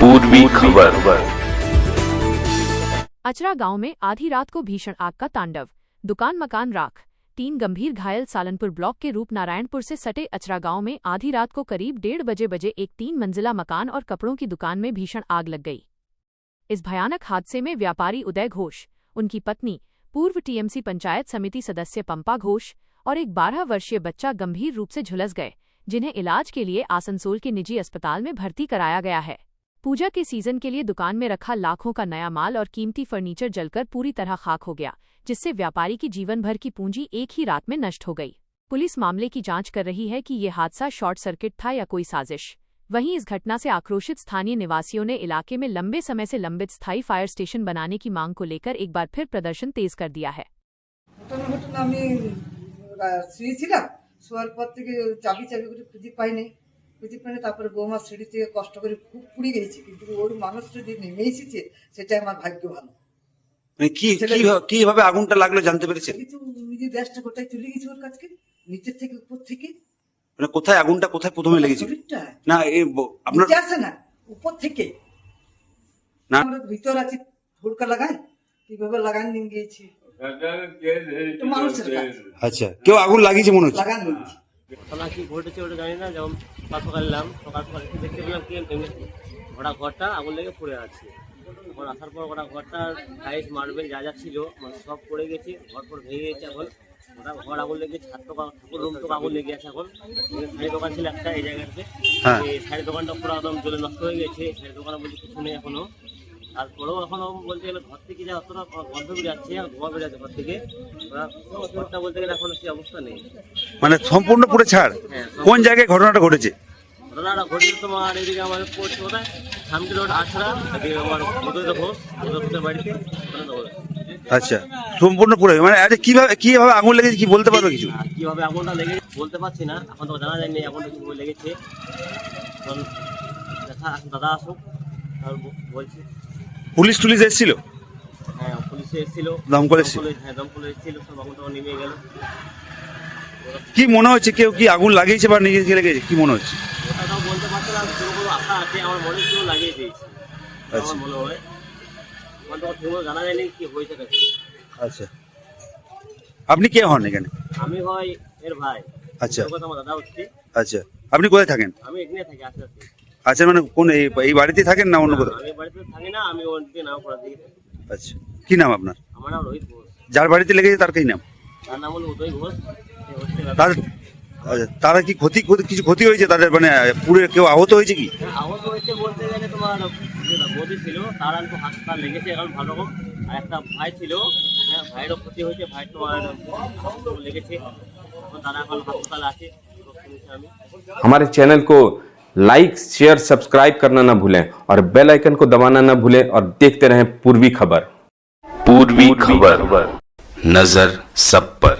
पूर्वी खबर। अचरा गांव में आधी रात को भीषण आग का तांडव, दुकान मकान राख, 3 गंभीर घायल। सालनपुर ब्लॉक के रूप नारायणपुर से सटे अचरा गांव में आधी रात को करीब 1:30 बजे एक 3 मंजिला मकान और कपड़ों की दुकान में भीषण आग लग गई। इस भयानक हादसे में व्यापारी उदय घोष, उनकी पत्नी, पूर्व टीएमसी पंचायत समिति सदस्य पंपा घोष और एक 12 वर्षीय बच्चा गंभीर रूप से झुलस गए, जिन्हें इलाज के लिए आसनसोल के निजी अस्पताल में भर्ती कराया गया है। पूजा के सीजन के लिए दुकान में रखा लाखों का नया माल और कीमती फर्नीचर जलकर पूरी तरह खाक हो गया, जिससे व्यापारी की जीवन भर की पूंजी एक ही रात में नष्ट हो गई। पुलिस मामले की जांच कर रही है कि ये हादसा शॉर्ट सर्किट था या कोई साजिश। वहीं इस घटना से आक्रोशित स्थानीय निवासियों ने इलाके में लंबे समय से लंबित स्थायी फायर स्टेशन बनाने की मांग को लेकर एक बार फिर प्रदर्शन तेज कर दिया है। খুঁজে পাইনি, তারপরে বৌমা সিঁড়ি থেকে কষ্ট করে খুব পুড়ে গেছে, কিন্তু ওর মানুষটা যে নেমে এসেছে সেটাই আমার ভাগ্য ভালো। মানে কিভাবে আগুনটা লাগলো জানতে পেরেছেন? কিছু নিজের গ্যাসটা কোথায় চলে গেছে ওর কাছে, নিচের থেকে উপর থেকে। মানে কোথায় আগুনটা কোথায় প্রথমে লেগেছে? না আপনার আসে না, উপর থেকে না, আমরা ভিতর আছি, হুড়কা লাগাই কিভাবে লাগান নিয়ে গিয়েছি মানুষের কাছে। আচ্ছা, কেউ আগুন লাগিয়েছে মনে হচ্ছে? লাগান নিয়েছি। ঘটনা কি ঘটেছে ওটা জানি না। যেমন সকাল এলাম, সকাল দেখতে পেলাম কি ওটা ঘরটা আগুন লেগে পড়ে আছে। এখন আসার পর ওটা ঘরটার টাইলস মার্বেল যা যা ছিল মানে সব পড়ে গেছে, ঘর পর ভেঙে গেছে। এখন ওটা ঘর আগুন লেগে ঠাকুর রুম তো আগুন লেগে আছে। এখন শাড়ি দোকান ছিল একটা এই জায়গাতে, এই শাড়ি দোকানটা পুরো একদম জ্বলে নষ্ট হয়ে গেছে। শাড়ি দোকানে বলছে কিছু নেই এখনো। তারপরেও এখনো বলতে গেলে ঘর থেকে যা অতটা গন্ধ বেরিয়ে যাচ্ছে, ধোঁয়া বেরিয়ে যাচ্ছে ঘর থেকে, ঘরটা বলতে গেলে এখনো সেই অবস্থা নেই। মানে সম্পূর্ণ পুরো ছাড়। কোন জায়গায় ঘটনাটা ঘটেছে? ঘটনাটা ঘটেছে তোমার এদিকে আমাদের পড়ছে কোথায় সামনে রোড আছড়া, এদিকে আমার ঘোষের বাড়িতে। আচ্ছা, সম্পূর্ণ পুরো মানে কিভাবে আগুন লেগেছে কি বলতে পারবে কিছু? কিভাবে আগুনটা লেগেছে বলতে পারছি না, এখন তো জানা যায়নি আগুনটা কিভাবে লেগেছে। এখন দেখা দাদা আসুক বলছি। পুলিশ টুলিশ এসেছিল? হ্যাঁ, পুলিশ এসেছিল, দমকল এসেছিল। হ্যাঁ, দমকল এসেছিল, সব আগুনটা নেমে গেল। কি মনে হচ্ছে, কেউ কি আগুন লাগিয়েছে বা নিজে লেগেছে কি মনে হচ্ছে? ওটাও বলতে পারছি না, কোনো আশা আছে আমার মনে কেউ লাগিয়ে দিয়েছে আমার মনে হয়। আমার তো ঠিক জানা যায়নি কি হয়েছে। আচ্ছা, আপনি কে হন এখানে? আমি হয় এর ভাই। আচ্ছা, আমার দাদা হচ্ছে। আচ্ছা, আপনি কোথায় থাকেন? আমি এখানে থাকি আস্তে আস্তে। আচ্ছা, মানে কোন এই বাড়িতে থাকেন না অন্য কোথাও? আমি বাড়িতে থাকি না, আমি ওদিকে নাম পড়া দিকে। আচ্ছা, কি নাম আপনার? আমার নাম রোহিত ঘোষ। যার বাড়িতে লেগেছে তার কি নাম? তার নাম হলো উদয় ঘোষ। তারা কি কিছু ক্ষতি হয়েছে তাদের, মানে পুরো কেউ আহত হয়েছে কি? আহত হয়েছে বলতে গেলে তোমার বৌদি ছিল, তার একটু হাসপাতাল লেগেছে এখন ভালো রকম। আর একটা ভাই ছিল, হ্যাঁ, ভাইয়েরও ক্ষতি হয়েছে, ভাই তোমার লেগেছে, তারা এখন হাসপাতালে আছে। हमारे चैनल को लाइक शेयर सब्सक्राइब करना ना भूलें और बेल आइकन को दबाना ना भूलें और देखते रहें पूर्वी खबर। पूर्वी खबर, नजर सब पर।